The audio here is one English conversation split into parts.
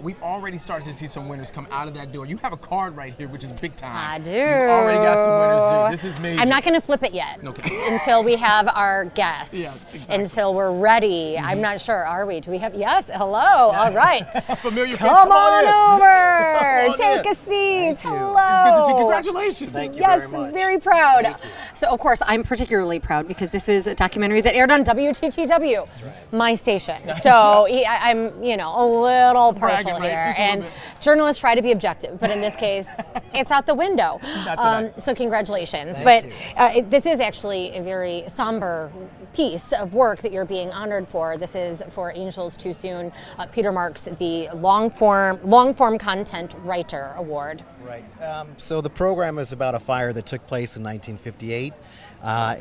We've already started to see some winners come out of that door. You have a card right here, which is big time. I do. You've already got some winners. This is major. I'm not going to flip it yet until we have our guests, yes, exactly. until we're ready. I'm not sure. Are we? Do we have? Yes. Hello. All right. Familiar face. Come on over. Come on Take in. a seat. Hello. It's good to see. Congratulations. Thank you Yes, very much. very proud. Thank you. So, of course, I'm particularly proud because this is a documentary that aired on WTTW, my station. So I'm, a little partial Bragging, right? here. Just a And little journalists try to be objective, but in this case, it's out the window. Not tonight. So congratulations. Thank But this is actually a very somber piece of work that you're being honored for. This is for Angels Too Soon. Peter Marks, the long form content writer award. Right. So the program is about a fire that took place in 1958.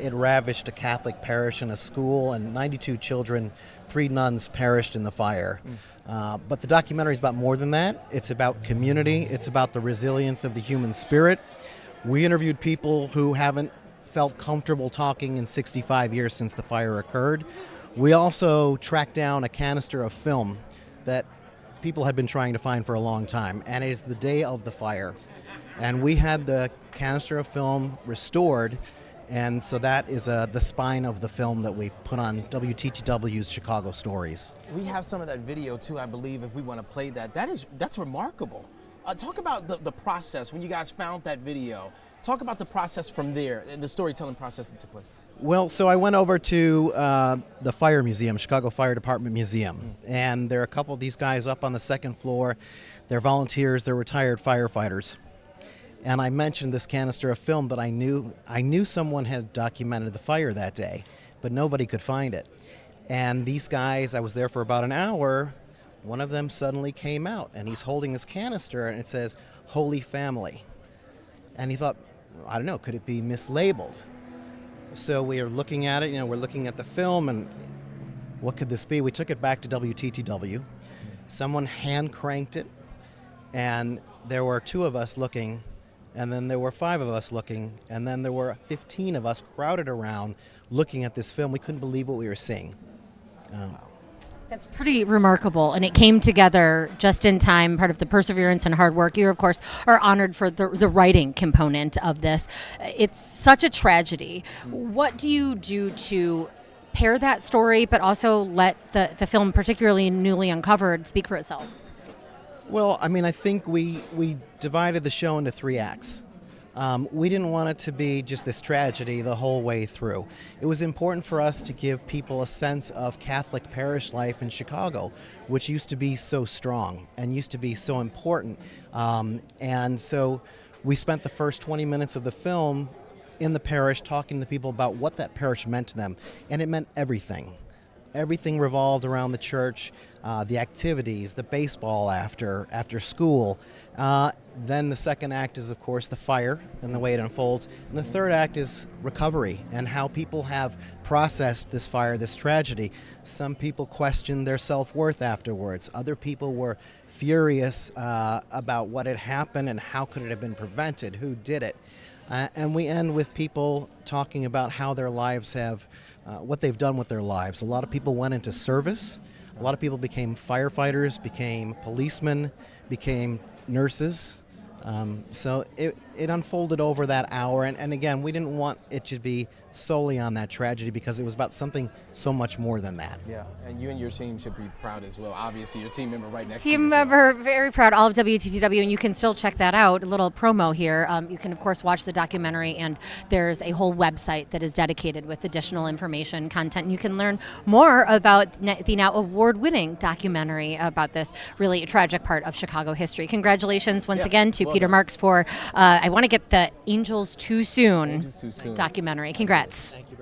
It ravaged a Catholic parish and a school, and 92 children, 3 nuns perished in the fire. But the documentary is about more than that. It's about community. It's about the resilience of the human spirit. We interviewed people who haven't felt comfortable talking in 65 years since the fire occurred. We also tracked down a canister of film that people had been trying to find for a long time, and it is the day of the fire. And we had the canister of film restored, and so that is the spine of the film that we put on WTTW's Chicago Stories. We have some of that video too, I believe, if we want to play that. That's remarkable. Talk about the process when you guys found that video. Talk about the process from there and the storytelling process that took place. Well, so I went over to the Fire Museum, Chicago Fire Department Museum, and there are a couple of these guys up on the second floor. They're volunteers, they're retired firefighters. And I mentioned this canister of film that I knew someone had documented the fire that day, but nobody could find it. And these guys, I was there for about an hour, one of them suddenly came out, and he's holding this canister, and it says, Holy Family. And he thought, I don't know, could it be mislabeled? So we are looking at it, we're looking at the film, and what could this be? We took it back to WTTW. Someone hand cranked it, and there were 2 of us looking, and then there were 5 of us looking, and then there were 15 of us crowded around looking at this film. We couldn't believe what we were seeing. That's pretty remarkable, and it came together just in time, part of the perseverance and hard work. You, of course, are honored for the writing component of this. It's such a tragedy. What do you do to pair that story, but also let the film, particularly Newly Uncovered, speak for itself? Well, I think we divided the show into 3 acts. We didn't want it to be just this tragedy the whole way through. It was important for us to give people a sense of Catholic parish life in Chicago, which used to be so strong and used to be so important. And so we spent the first 20 minutes of the film in the parish talking to people about what that parish meant to them. And it meant everything. Everything revolved around the church, the activities, the baseball after school. Then the second act is, of course, the fire and the way it unfolds. And the third act is recovery and how people have processed this fire, this tragedy. Some people questioned their self-worth afterwards. Other people were furious about what had happened and how could it have been prevented, who did it. And we end with people talking about how their lives have, what they've done with their lives. A lot of people went into service. A lot of people became firefighters, became policemen, became nurses. So it unfolded over that hour. And again, we didn't want it to be solely on that tragedy because it was about something so much more than that. Yeah, and you and your team should be proud as well. Obviously, your team member right next to you. Team member, very proud, all of WTTW, and you can still check that out. A little promo here. You can, of course, watch the documentary, and there's a whole website that is dedicated with additional information, content, and you can learn more about the now award-winning documentary about this really tragic part of Chicago history. Congratulations once again to Peter Marks for, I want to get the Angels Too Soon documentary. Congrats. Thank you.